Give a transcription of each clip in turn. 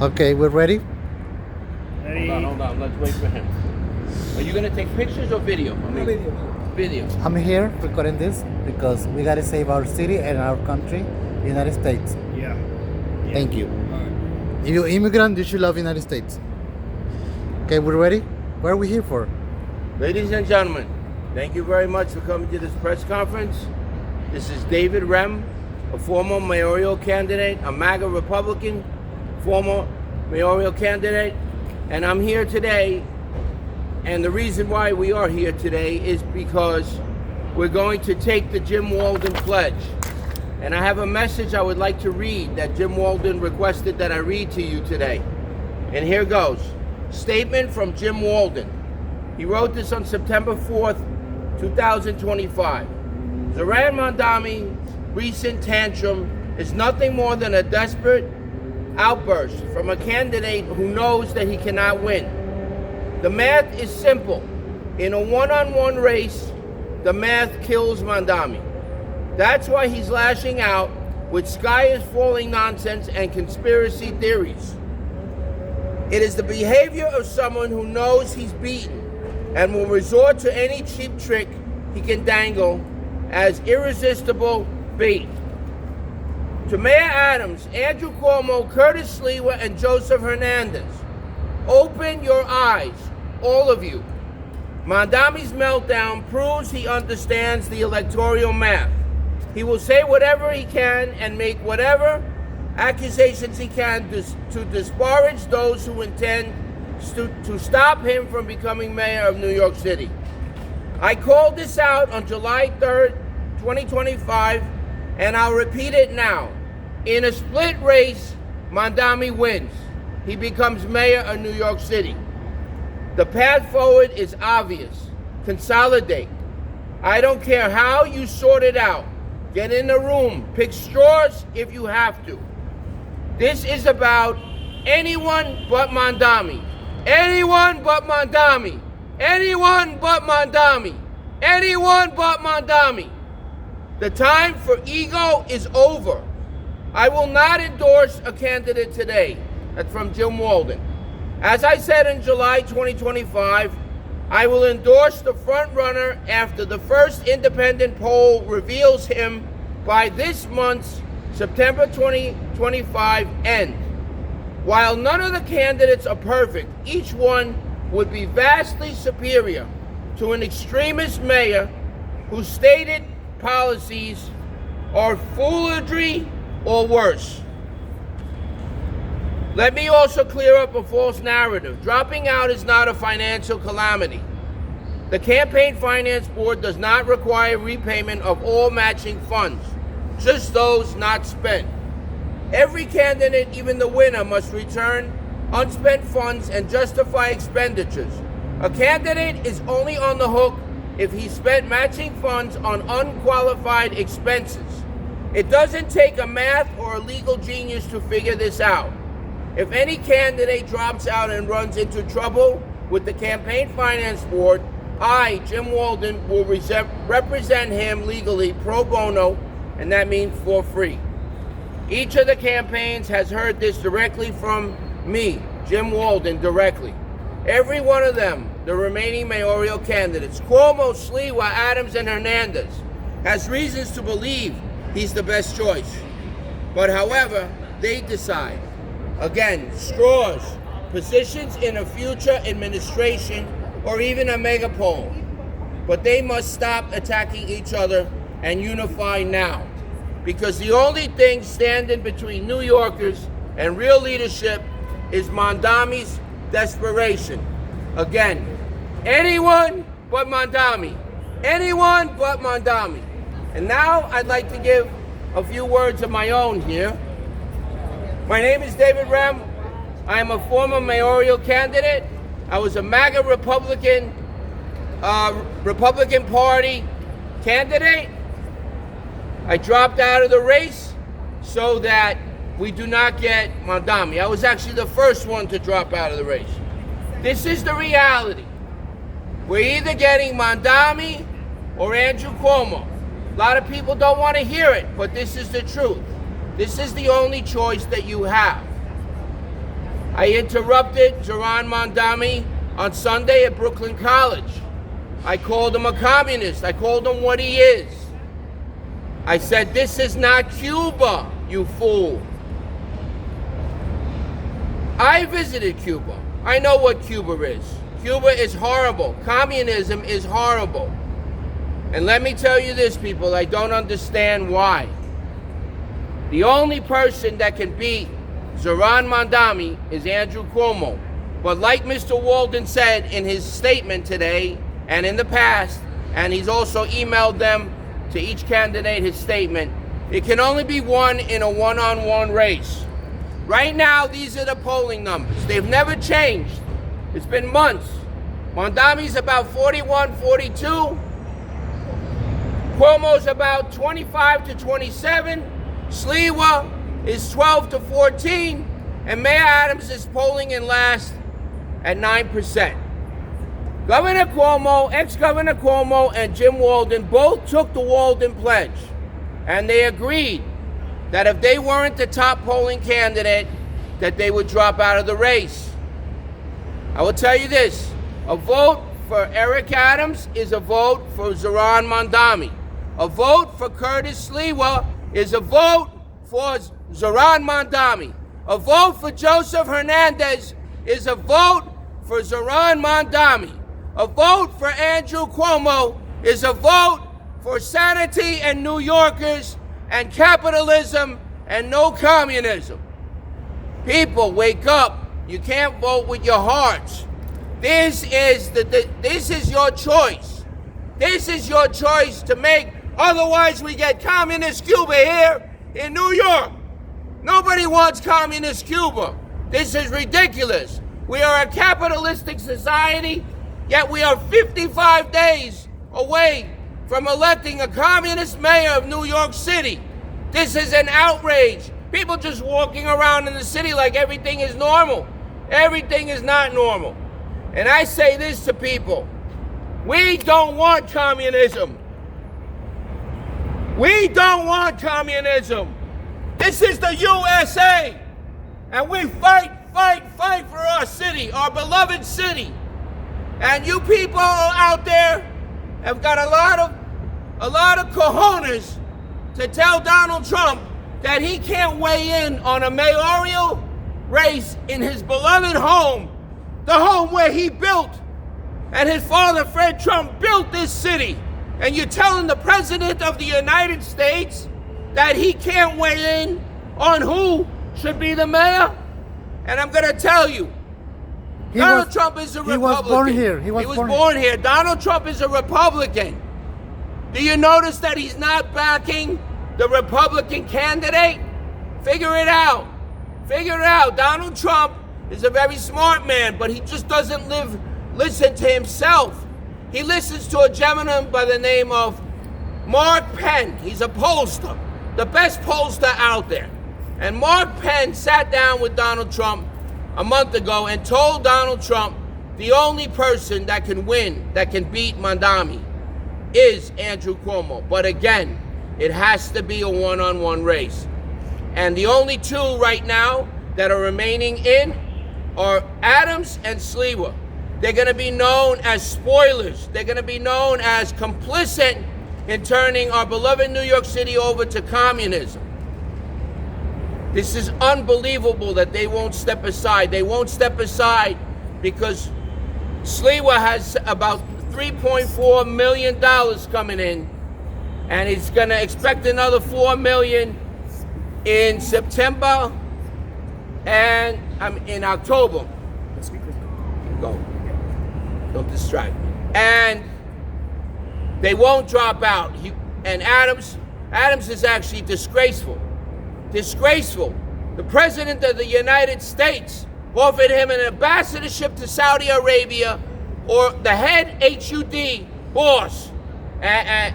Okay, we're ready? Hold on. Let's wait for him. Are you going to take pictures or video? Video. I'm here recording this because we gotta save our city and our country, United States. Yeah. Thank you. If you're immigrant, you should love United States. Okay, we're ready? What are we here for? Ladies and gentlemen, thank you very much for coming to this press conference. This is David Rem, a former mayoral candidate, a MAGA Republican, former mayoral candidate, and I'm here today. And the reason why we are here today is because we're going to take the Jim Walden pledge. And I have a message I would like to read that Jim Walden requested that I read to you today. And here goes. Statement from Jim Walden. He wrote this on September 4th, 2025. Zhoran Mamdani's recent tantrum is nothing more than a desperate outburst from a candidate who knows that he cannot win. The math is simple. In a one-on-one race, the math kills Mamdani. That's why he's lashing out with sky-is-falling nonsense and conspiracy theories. It is the behavior of someone who knows he's beaten and will resort to any cheap trick he can dangle as irresistible bait. To Mayor Adams, Andrew Cuomo, Curtis Sliwa, and Joseph Hernandez, open your eyes, all of you. Mamdani's meltdown proves he understands the electoral math. He will say whatever he can and make whatever accusations he can to disparage those who intend to stop him from becoming mayor of New York City. I called this out on July 3rd, 2025, and I'll repeat it now. In a split race, Mamdani wins. He becomes mayor of New York City. The path forward is obvious. Consolidate. I don't care how you sort it out. Get in the room. Pick straws if you have to. This is about anyone but Mamdani. Anyone but Mamdani. Anyone but Mamdani. Anyone but Mamdani. The time for ego is over. I will not endorse a candidate today. That's from Jim Walden. As I said in July 2025, I will endorse the front runner after the first independent poll reveals him by this month's September 2025 end. While none of the candidates are perfect, each one would be vastly superior to an extremist mayor whose stated policies are foolhardy or worse. Let me also clear up a false narrative. Dropping out is not a financial calamity. The Campaign Finance Board does not require repayment of all matching funds, just those not spent. Every candidate, even the winner, must return unspent funds and justify expenditures. A candidate is only on the hook if he spent matching funds on unqualified expenses. It doesn't take a math or a legal genius to figure this out. If any candidate drops out and runs into trouble with the Campaign Finance Board, I, Jim Walden, will represent him legally pro bono, and that means for free. Each of the campaigns has heard this directly from me, Jim Walden, directly. Every one of them, the remaining mayoral candidates, Cuomo, Sliwa, Adams, and Hernandez, has reasons to believe he's the best choice. But however, they decide. Again, straws, positions in a future administration, or even a mega poll. But they must stop attacking each other and unify now. Because the only thing standing between New Yorkers and real leadership is Mamdani's desperation. Again, anyone but Mamdani. Anyone but Mamdani. And now I'd like to give a few words of my own here. My name is David Rem. I am a former mayoral candidate. I was a MAGA Republican Party candidate. I dropped out of the race so that we do not get Mamdani. I was actually the first one to drop out of the race. This is the reality. We're either getting Mamdani or Andrew Cuomo. A lot of people don't want to hear it, but this is the truth. This is the only choice that you have. I interrupted Zhoran Mamdani on Sunday at Brooklyn College. I called him a communist. I called him what he is. I said, this is not Cuba, you fool. I visited Cuba. I know what Cuba is. Cuba is horrible. Communism is horrible. And let me tell you this, people, I don't understand why. The only person that can beat Zhoran Mamdani is Andrew Cuomo. But like Mr. Walden said in his statement today and in the past, and he's also emailed them to each candidate his statement, it can only be won in a one-on-one race. Right now, these are the polling numbers. They've never changed. It's been months. Mamdani's about 41, 42. Cuomo's about 25 to 27. Sliwa is 12 to 14. And Mayor Adams is polling in last at 9%. Governor Cuomo, ex-Governor Cuomo, and Jim Walden both took the Walden Pledge. And they agreed that if they weren't the top polling candidate, that they would drop out of the race. I will tell you this, a vote for Eric Adams is a vote for Zhoran Mamdani. A vote for Curtis Sliwa is a vote for Zhoran Mamdani. A vote for Joseph Hernandez is a vote for Zhoran Mamdani. A vote for Andrew Cuomo is a vote for sanity and New Yorkers and capitalism and no communism. People, wake up. You can't vote with your hearts. This is your choice. This is your choice to make. Otherwise, we get communist Cuba here in New York. Nobody wants communist Cuba. This is ridiculous. We are a capitalistic society, yet we are 55 days away from electing a communist mayor of New York City. This is an outrage. People just walking around in the city like everything is normal. Everything is not normal. And I say this to people. We don't want communism. We don't want communism. This is the USA. And we fight for our city, our beloved city. And you people out there have got a lot of cojones to tell Donald Trump that he can't weigh in on a mayoral race in his beloved home, the home where he built, and his father, Fred Trump, built this city. And you're telling the President of the United States that he can't weigh in on who should be the mayor? And I'm going to tell you, Donald Trump is a Republican. He was born here. He was born here. Donald Trump is a Republican. Do you notice that he's not backing the Republican candidate? Figure it out. Figure it out. Donald Trump is a very smart man, but he just doesn't listen to himself. He listens to a gentleman by the name of Mark Penn. He's a pollster, the best pollster out there. And Mark Penn sat down with Donald Trump a month ago and told Donald Trump the only person that can win, that can beat Mamdani, is Andrew Cuomo. But again, it has to be a one-on-one race. And the only two right now that are remaining in are Adams and Sliwa. They're going to be known as spoilers. They're going to be known as complicit in turning our beloved New York City over to communism. This is unbelievable that they won't step aside. They won't step aside because Sliwa has about $3.4 million coming in, and he's going to expect another $4 million in September and in October. Go. Don't distract me. And they won't drop out. And Adams is actually disgraceful. Disgraceful. The President of the United States offered him an ambassadorship to Saudi Arabia or the head HUD boss. And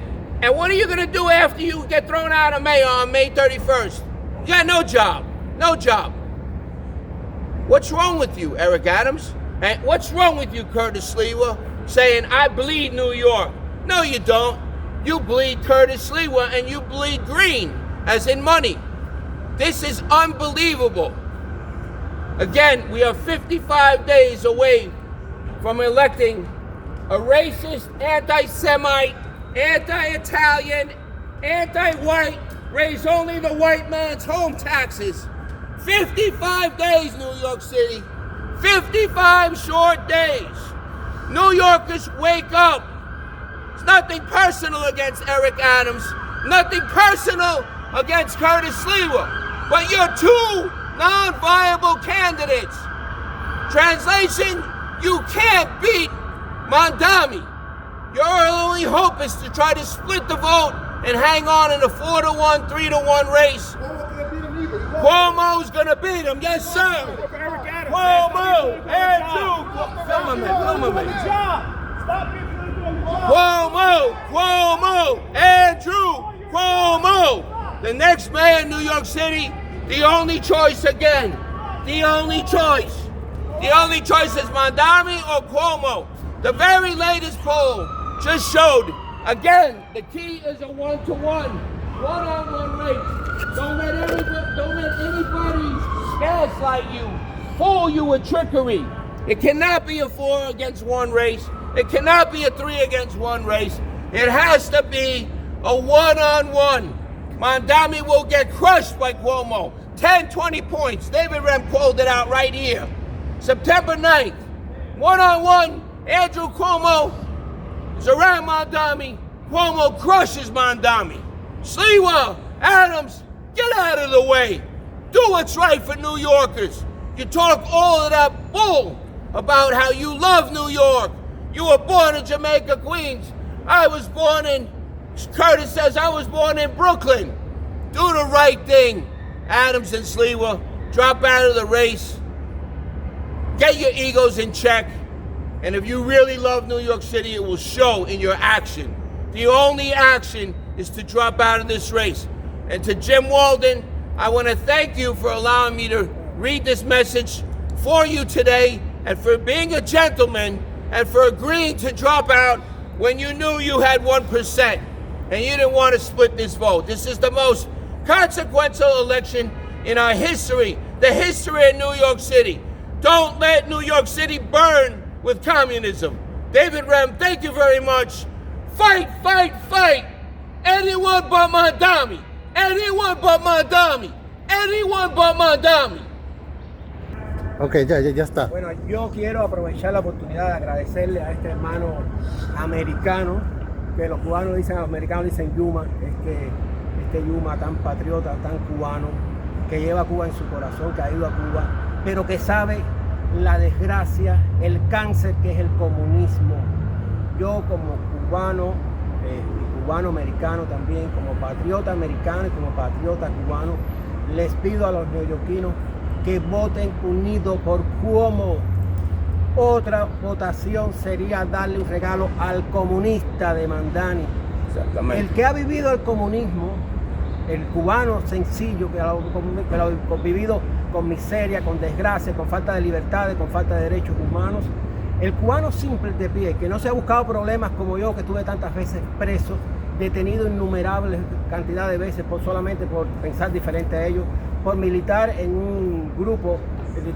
what are you going to do after you get thrown out of mayor on May 31st? You got no job. No job. What's wrong with you, Eric Adams? And what's wrong with you, Curtis Sliwa, saying, I bleed New York? No, you don't. You bleed Curtis Sliwa and you bleed green, as in money. This is unbelievable. Again, we are 55 days away from electing a racist, anti-Semite, anti-Italian, anti-white, raise only the white man's home taxes. 55 days, New York City. 55 short days. New Yorkers, wake up. It's nothing personal against Eric Adams, nothing personal against Curtis Sliwa, but you're two non-viable candidates. Translation, you can't beat Mamdani. Your only hope is to try to split the vote and hang on in a 4-1, 3-1 race. Cuomo's gonna beat him, yes sir. Cuomo, Andrew, film a minute. Cuomo, Andrew, Cuomo. The next mayor in New York City, the only choice again, the only choice is Mamdani or Cuomo. The very latest poll just showed, again, the key is a 1-to-1, one-on-one race. Don't let anybody gaslight you, fool you with trickery. It cannot be a 4-against-1 race. It cannot be a 3-against-1 race. It has to be a one-on-one. Mamdani will get crushed by Cuomo. 10, 20 points. David Rem called it out right here. September 9th. One-on-one, Andrew Cuomo, Zhoran Mamdani. Cuomo crushes Mamdani. Sliwa, Adams, get out of the way. Do what's right for New Yorkers. You talk all of that bull about how you love New York. You were born in Jamaica, Queens. Curtis says I was born in Brooklyn. Do the right thing, Adams and Sliwa. Drop out of the race. Get your egos in check. And if you really love New York City, it will show in your action. The only action is to drop out of this race. And to Jim Walden, I want to thank you for allowing me to read this message for you today, and for being a gentleman, and for agreeing to drop out when you knew you had 1% and you didn't want to split this vote. This is the most consequential election in our history, the history of New York City. Don't let New York City burn with communism. David Rem, thank you very much. Fight, fight, fight. Anyone but Mamdani. Anyone but Mamdani. Anyone but Mamdani. Ok, ya está. Bueno, yo quiero aprovechar la oportunidad de agradecerle a este hermano americano, que los cubanos dicen, los americanos dicen Yuma, este Yuma tan patriota, tan cubano, que lleva a Cuba en su corazón, que ha ido a Cuba, pero que sabe la desgracia, el cáncer que es el comunismo. Yo como cubano, cubano americano también, como patriota americano y como patriota cubano, les pido a los neoyorquinos que voten unidos por Cuomo. Otra votación sería darle un regalo al comunista de Mamdani. El que ha vivido el comunismo, el cubano sencillo, que lo ha vivido con miseria, con desgracia, con falta de libertades, con falta de derechos humanos. El cubano simple de pie, que no se ha buscado problemas como yo, que estuve tantas veces preso, detenido innumerables cantidad de veces solamente por pensar diferente a ellos, por militar en un grupo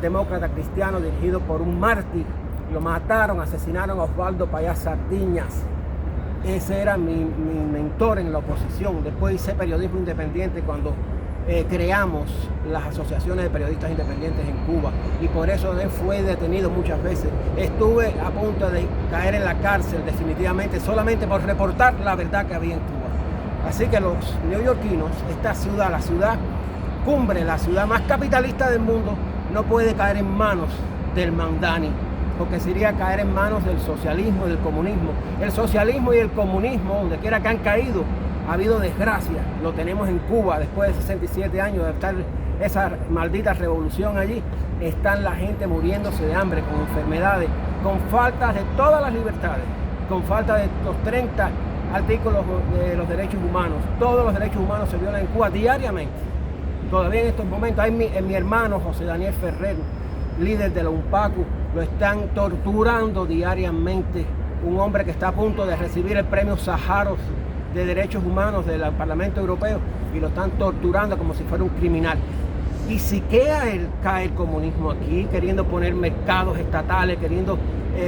demócrata cristiano dirigido por un mártir. Lo mataron, asesinaron a Osvaldo Payá Sardiñas. Ese era mi mentor en la oposición. Después hice periodismo independiente cuando creamos las asociaciones de periodistas independientes en Cuba, y por eso él fue detenido muchas veces. Estuve a punto de caer en la cárcel definitivamente solamente por reportar la verdad que había en Cuba. Así que los neoyorquinos, esta ciudad, la ciudad cumbre, la ciudad más capitalista del mundo, no puede caer en manos del Mamdani, porque sería caer en manos del socialismo y del comunismo. El socialismo y el comunismo, donde quiera que han caído, ha habido desgracia. Lo tenemos en Cuba después de 67 años de estar esa maldita revolución allí. Están la gente muriéndose de hambre, con enfermedades, con falta de todas las libertades, con falta de los 30 artículos de los derechos humanos. Todos los derechos humanos se violan en Cuba diariamente. Todavía en estos momentos hay mi hermano José Daniel Ferrer, líder de la UNPACU, lo están torturando diariamente. Un hombre que está a punto de recibir el premio Sájarov de Derechos Humanos del Parlamento Europeo, y lo están torturando como si fuera un criminal. Y si cae el comunismo aquí, queriendo poner mercados estatales, queriendo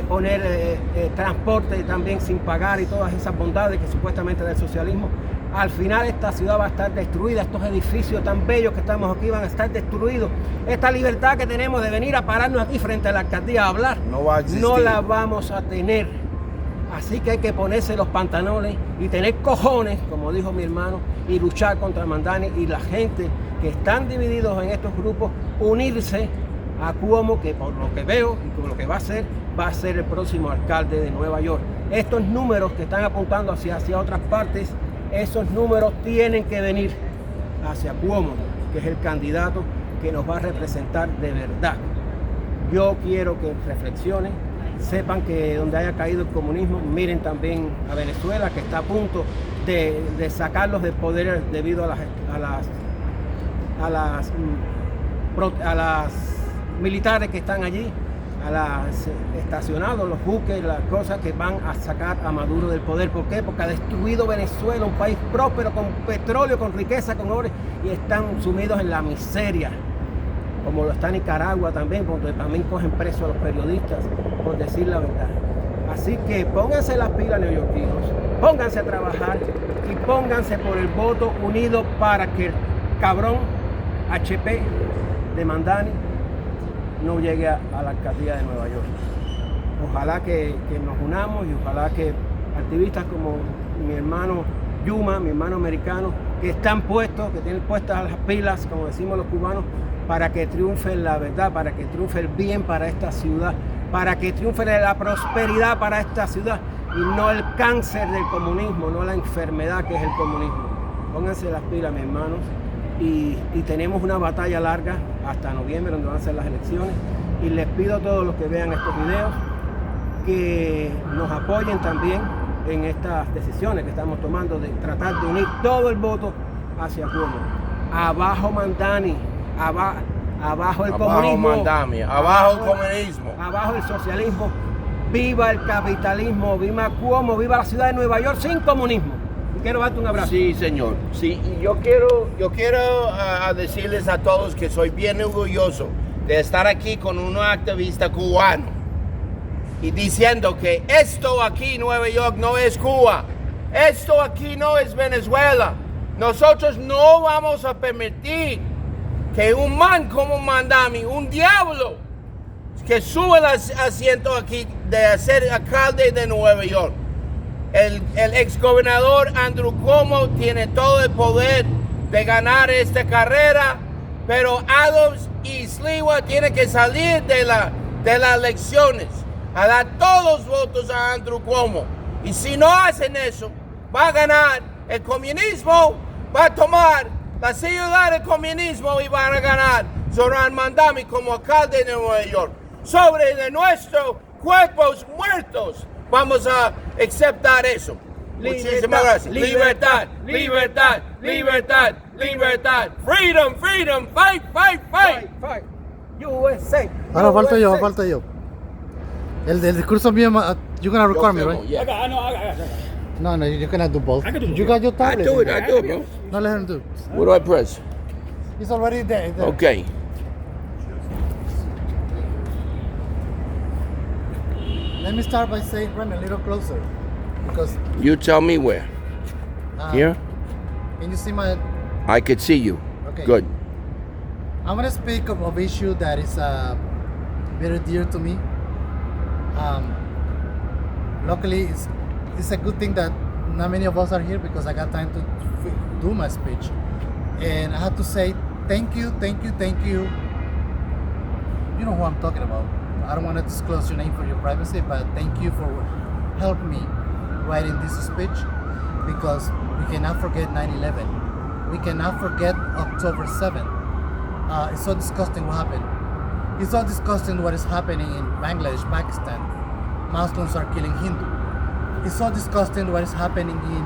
poner transporte también sin pagar y todas esas bondades que supuestamente del socialismo, al final esta ciudad va a estar destruida, estos edificios tan bellos que estamos aquí van a estar destruidos. Esta libertad que tenemos de venir a pararnos aquí frente a la alcaldía a hablar, no va a existir. No la vamos a tener. Así que hay que ponerse los pantalones y tener cojones, como dijo mi hermano, y luchar contra Mamdani y la gente que están divididos en estos grupos, unirse a Cuomo, que por lo que veo y por lo que va a ser el próximo alcalde de Nueva York. Estos números que están apuntando hacia otras partes, esos números tienen que venir hacia Cuomo, que es el candidato que nos va a representar de verdad. Yo quiero que reflexionen, sepan que donde haya caído el comunismo, miren también a Venezuela, que está a punto de sacarlos del poder debido a las militares que están allí, a las estacionados, los buques, las cosas que van a sacar a Maduro del poder. ¿Por qué? Porque ha destruido Venezuela, un país próspero, con petróleo, con riqueza, con oro, y están sumidos en la miseria, como lo está Nicaragua también, donde también cogen presos a los periodistas, por decir la verdad. Así que pónganse las pilas, neoyorquinos, pónganse a trabajar y pónganse por el voto unido para que el cabrón HP de Mamdani no llegue a la alcaldía de Nueva York. Ojalá que nos unamos y ojalá que activistas como mi hermano Yuma, mi hermano americano, que están puestos, que tienen puestas las pilas, como decimos los cubanos, para que triunfe la verdad, para que triunfe el bien para esta ciudad, para que triunfe la prosperidad para esta ciudad y no el cáncer del comunismo, no la enfermedad que es el comunismo. Pónganse las pilas, mis hermanos. Y tenemos una batalla larga hasta noviembre, donde van a ser las elecciones, y les pido a todos los que vean estos videos que nos apoyen también en estas decisiones que estamos tomando de tratar de unir todo el voto hacia Cuomo. Abajo Mamdani, abajo el comunismo, Mamdani, abajo el comunismo, abajo el socialismo, viva el capitalismo, viva Cuomo, viva la ciudad de Nueva York sin comunismo. Quiero darte un abrazo. Sí, señor. Sí, y yo quiero decirles a todos que soy bien orgulloso de estar aquí con un activista cubano y diciendo que esto aquí en Nueva York no es Cuba, esto aquí no es Venezuela. Nosotros no vamos a permitir que un man como Mamdani, un diablo, que sube el asiento aquí de ser alcalde de Nueva York. El exgobernador Andrew Cuomo tiene todo el poder de ganar esta carrera, pero Adams y Sliwa tienen que salir de las elecciones a dar todos los votos a Andrew Cuomo. Y si no hacen eso, va a ganar el comunismo, va a tomar la ciudad del comunismo y van a ganar Zhoran Mamdani como alcalde de Nueva York. Sobre de nuestros cuerpos muertos, vamos a aceptar eso. Muchísimas gracias. Libertad, libertad, libertad, libertad. Freedom, freedom, fight, fight, fight. Fight. USA. Ahora falta yo. El discurso mío, you're gonna record me, right? Yeah. No, you cannot do both. I can do You got your I tablet. do it, bro. No, let him do it. What do I press? It's already there. Okay. Let me start by saying, run a little closer. Because You tell me where. Here? can you see my... I could see you. Okay. Good. I'm going to speak of issue that is very dear to me. Luckily, it's a good thing that not many of us are here because I got time to do my speech. And I have to say thank you. You know who I'm talking about. I don't want to disclose your name for your privacy, but thank you for helping me writing this speech because we cannot forget 9/11. We cannot forget October 7th. It's so disgusting what happened. It's so disgusting what is happening in Bangladesh, Pakistan. Muslims are killing Hindu. It's so disgusting what is happening in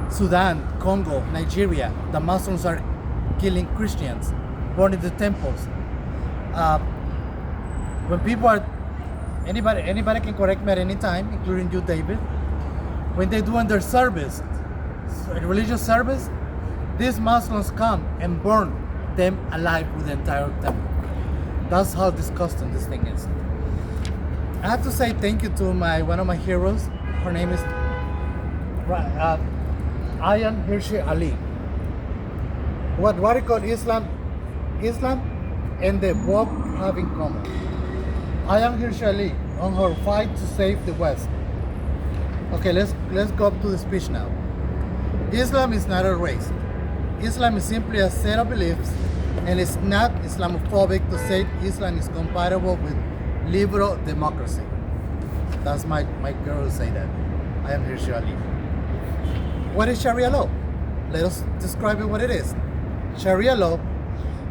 Sudan, Congo, Nigeria. The Muslims are killing Christians, burning the temples. When people are, anybody can correct me at any time, including you, David. When they're doing their service, religious service, these Muslims come and burn them alive with the entire temple. That's how disgusting this thing is. I have to say thank you to one of my heroes. Her name is Ayaan Hirsi Ali. What do you call Islam and the book have in common. Ayaan Hirsi Ali on her fight to save the West. Okay, let's go up to the speech now. Islam is not a race. Islam is simply a set of beliefs, and it's not Islamophobic to say Islam is compatible with liberal democracy. That's my girl say that. Ayaan Hirsi Ali. What is Sharia law? Let us describe it what it is. Sharia law,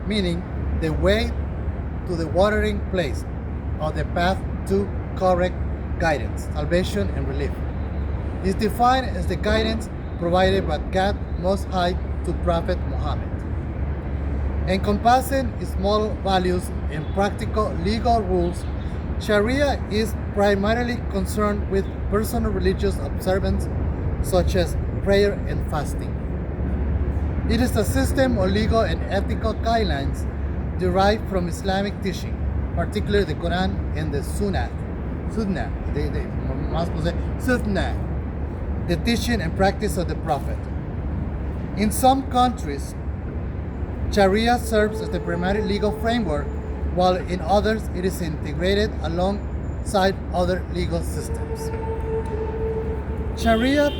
meaning the way to the watering place or the path to correct guidance, salvation, and relief. Is defined as the guidance provided by God Most High to Prophet Muhammad. Encompassing its moral values and practical legal rules, Sharia is primarily concerned with personal religious observance such as prayer and fasting. It is a system of legal and ethical guidelines derived from Islamic teaching, particularly the Quran and the Sunnah, the teaching and practice of the Prophet. In some countries, Sharia serves as the primary legal framework, while in others it is integrated alongside other legal systems. Sharia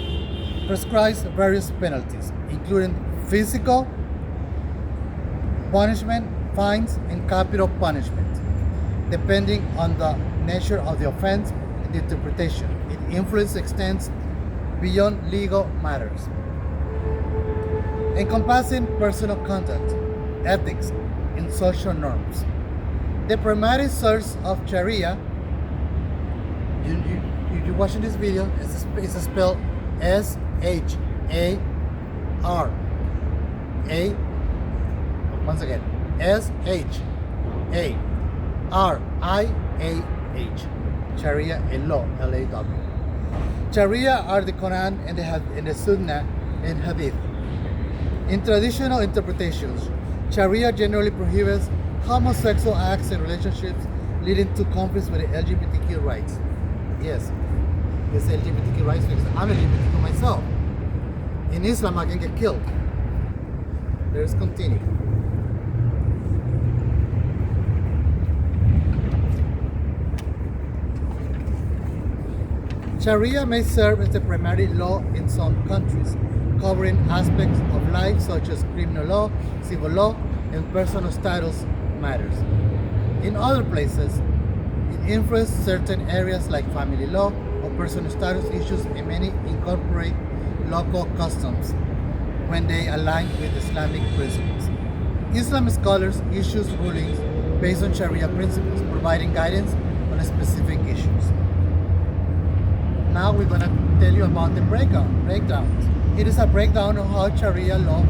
prescribes various penalties, including physical punishment, fines, and capital punishment, depending on the nature of the offense and the interpretation. Its influence extends beyond legal matters, encompassing personal conduct, ethics, and social norms. The primary source of Sharia, you're watching this video, it's spelled S-H-A-R-A, once again, S-H-A-R-I-A-H, Sharia and law, L-A-W. Sharia are the Quran and the Sunnah and Hadith. In traditional interpretations, Sharia generally prohibits homosexual acts and relationships leading to conflicts with the LGBTQ rights. Yes, it's LGBTQ rights because I'm LGBTQ myself. In Islam, I can get killed. Let's continue. Sharia may serve as the primary law in some countries, covering aspects of life such as criminal law, civil law, and personal status matters. In other places, it influences certain areas like family law or personal status issues, and many incorporate local customs when they align with Islamic principles. Islam scholars issue rulings based on Sharia principles, providing guidance on specific issues. Now we're going to tell you about the breakdowns. It is a breakdown of how Sharia law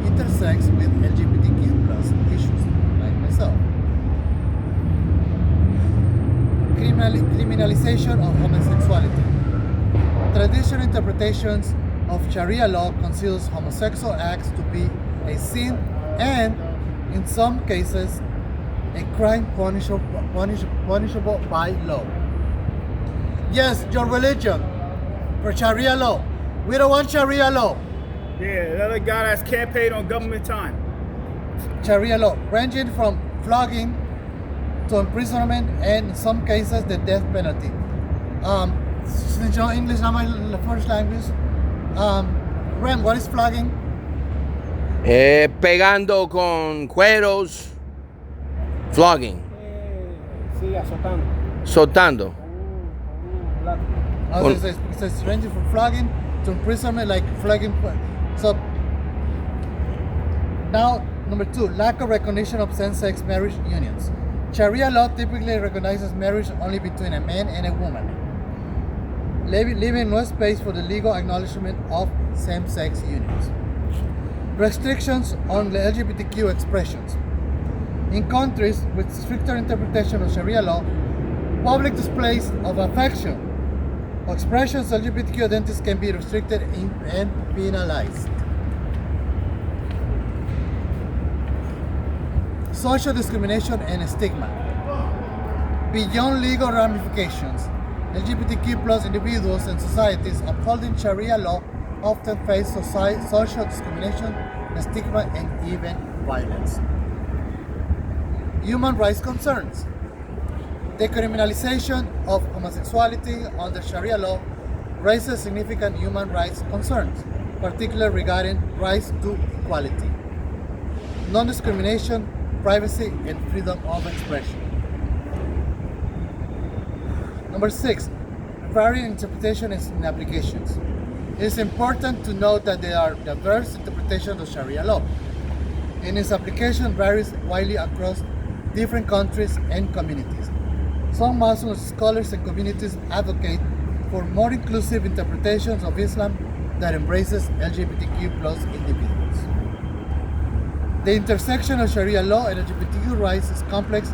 intersects with LGBTQ plus issues, like myself. Criminalization of homosexuality. Traditional interpretations of Sharia law considers homosexual acts to be a sin and, in some cases, a crime punishable by law. Yes, your religion for Sharia law. We don't want Sharia law. Yeah, the other guy that's campaigned on government time. Sharia law, ranging from flogging to imprisonment and, in some cases, the death penalty. Since English is not my first language, Rem, what is flogging? Pegando con cueros. Flogging. Sí, azotando. Soltando. It's ranging from flogging to imprisonment, like flogging. So now, number 2, lack of recognition of same-sex marriage unions. Sharia law typically recognizes marriage only between a man and a woman, leaving no space for the legal acknowledgement of same-sex unions. Restrictions on the LGBTQ expressions. In countries with stricter interpretation of Sharia law, public displays of affection or expressions of LGBTQ identities can be restricted and penalized. social discrimination and stigma. Beyond legal ramifications, LGBTQ plus individuals and societies upholding Sharia law often face social discrimination, stigma, and even violence. Human rights concerns. The criminalization of homosexuality under Sharia law raises significant human rights concerns, particularly regarding rights to equality, non-discrimination, privacy, and freedom of expression. Number 6, varying interpretation and applications. It is important to note that there are diverse interpretations of Sharia law, and its application varies widely across different countries and communities. Some Muslim scholars and communities advocate for more inclusive interpretations of Islam that embraces LGBTQ plus individuals. The intersection of Sharia law and LGBTQ rights is complex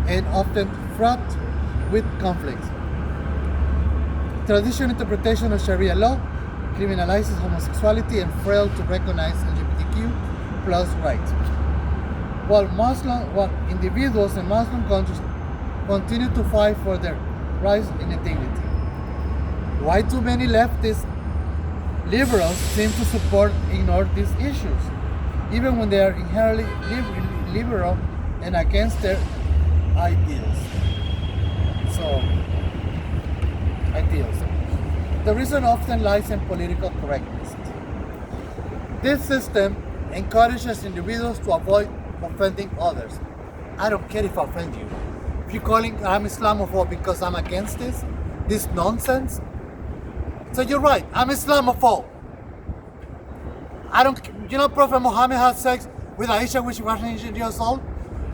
and often fraught with conflicts. Traditional interpretation of Sharia law criminalizes homosexuality and fails to recognize LGBTQ plus rights. While individuals in Muslim countries continue to fight for their rights and dignity. Why do many leftist liberals seem to ignore these issues, even when they are inherently liberal and against their ideals? The reason often lies in political correctness. This system encourages individuals to avoid offending others. I don't care if I offend you. If you're calling I'm Islamophobe because I'm against this nonsense, so you're right, I'm Islamophobe. Prophet Muhammad had sex with Aisha when she was 9 years old?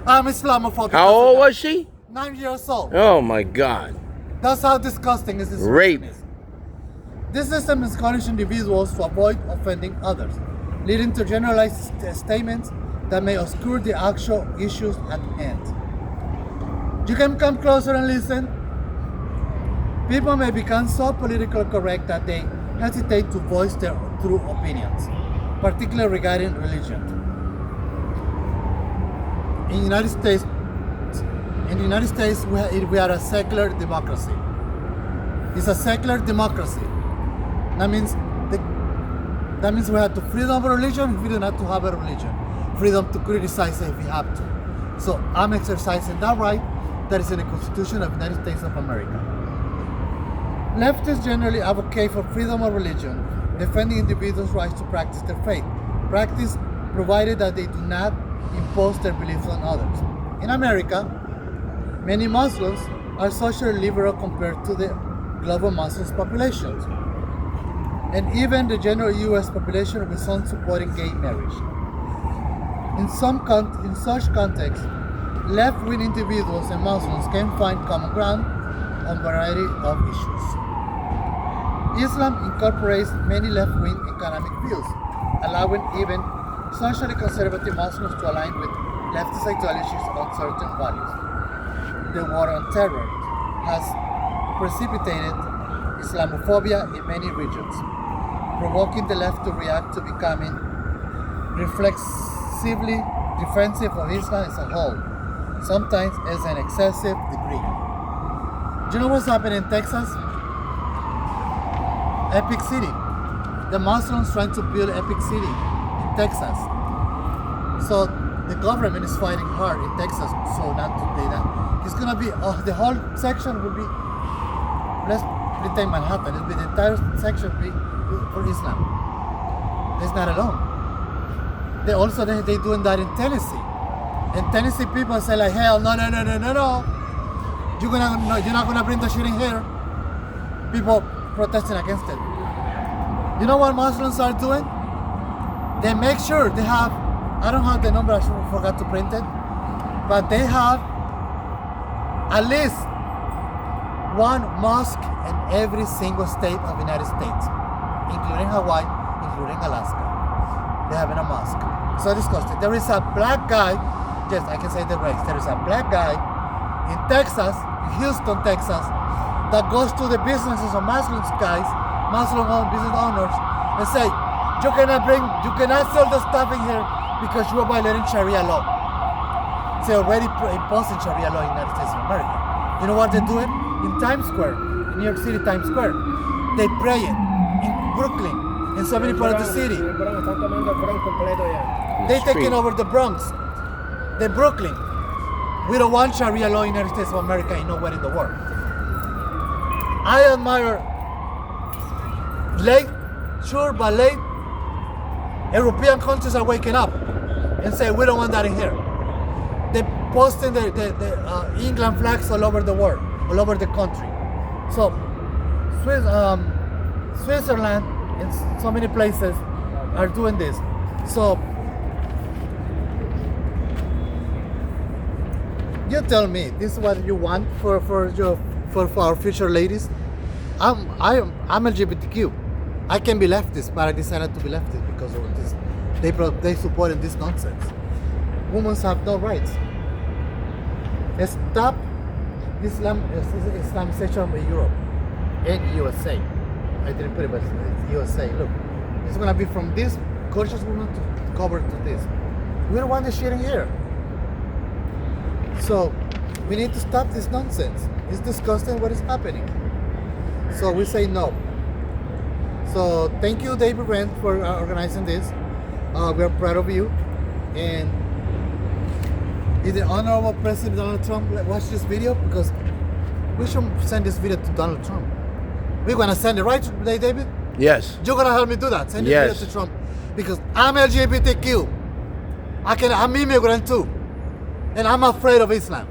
I'm Islamophobe. How old was she? 9 years old. Oh my God. That's how disgusting is this Rape. Is. This system encourages individuals to avoid offending others, leading to generalized statements that may obscure the actual issues at hand. You can come closer and listen. People may become so politically correct that they hesitate to voice their true opinions, particularly regarding religion. In the United States, we are a secular democracy. It's a secular democracy. That means we have the freedom of religion. We don't have to have a religion. Freedom to criticize if we have to. So I'm exercising that right that is in the Constitution of the United States of America. Leftists generally advocate for freedom of religion, defending individuals' rights to practice their faith, practice provided that they do not impose their beliefs on others. In America, many Muslims are socially liberal compared to the global Muslim populations, and even the general U.S. population with some supporting gay marriage. In such contexts, left-wing individuals and Muslims can find common ground on a variety of issues. Islam incorporates many left-wing economic views, allowing even socially conservative Muslims to align with leftist ideologies on certain values. The war on terror has precipitated Islamophobia in many regions, provoking the left to react to becoming reflexively defensive of Islam as a whole, sometimes as an excessive degree. Do you know what's happening in Texas? Epic City. The Muslims trying to build Epic City in Texas. So the government is fighting hard in Texas so not to do that. It's gonna be, the whole section will be, let's pretend Manhattan, it'll be the entire section will be for Islam. It's not alone. They're doing that in Tennessee. And Tennessee people say like, hell, no. You're not gonna bring the shit in here. People protesting against it. You know what Muslims are doing? They make sure they have, I don't have the number, I forgot to print it, but they have at least one mosque in every single state of the United States, including Hawaii, including Alaska. They have a mosque. So disgusting. There is a black guy, yes, I can say the race. There is a black guy in Texas, Houston, Texas, that goes to the businesses of Muslim business owners and say, you cannot sell the stuff in here because you are violating Sharia law. It's already imposing Sharia law in the United States of America. You know what they do it? In Times Square, in New York City, Times Square. They pray it. In Brooklyn, in so many parts of the city. El Bronx, están tomando el Bronx completo ya. They're taking over the Bronx, the Brooklyn. We don't want Sharia law in the United States of America and nowhere in the world. I admire late, European countries are waking up and say we don't want that in here. They're posting the England flags all over the world, all over the country. So Switzerland and so many places are doing this. So you tell me, this is what you want for our future ladies? I'm LGBTQ. I can be leftist, but I decided to be leftist because of this. They supporting this nonsense. Women have no rights. Stop Islamization of Europe and USA. I didn't put it, but it's USA. Look, it's gonna be from this gorgeous woman to cover to this. We don't want this shit in here. So we need to stop this nonsense. It's disgusting what is happening. So we say no. So thank you, David Rand, for organizing this. We're proud of you. And if the Honorable President Donald Trump watch this video, because we should send this video to Donald Trump. We're gonna send it, right, David? Yes. You're gonna help me do that. Send this Yes. video to Trump. Because I'm LGBTQ. I'm immigrant too. And I'm afraid of Islam.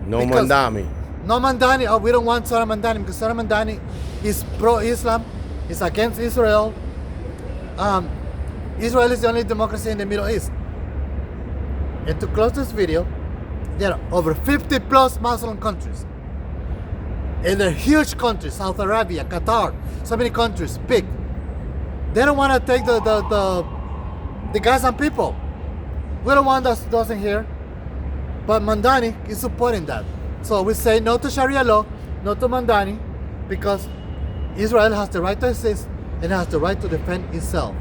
No Because- Mamdani. No Mamdani. Oh, we don't want Zhoran Mamdani because Zhoran Mamdani is pro-Islam. Is against Israel. Israel is the only democracy in the Middle East. And to close this video, there are over 50 plus Muslim countries. And they're huge countries, Saudi Arabia, Qatar, so many countries, big. They don't want to take the Gazan people. We don't want those in here. But Mamdani is supporting that. So we say no to Sharia law, no to Mamdani, because Israel has the right to exist and has the right to defend itself.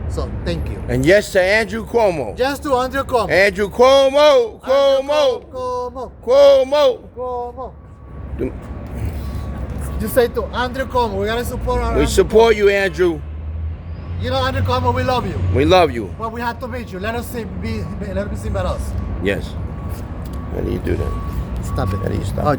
So thank you. And yes to Andrew Cuomo. Just to Andrew Cuomo. Andrew Cuomo. Cuomo. Cuomo. Cuomo. Cuomo. You say to Andrew Cuomo, we gotta support our We Andrew support you, Andrew. Cuomo. You know, Andrew Cuomo, we love you. We love you. But we have to meet you. Let us be seen by us. Yes. How do you do that? Stop it. How do you stop? Oh,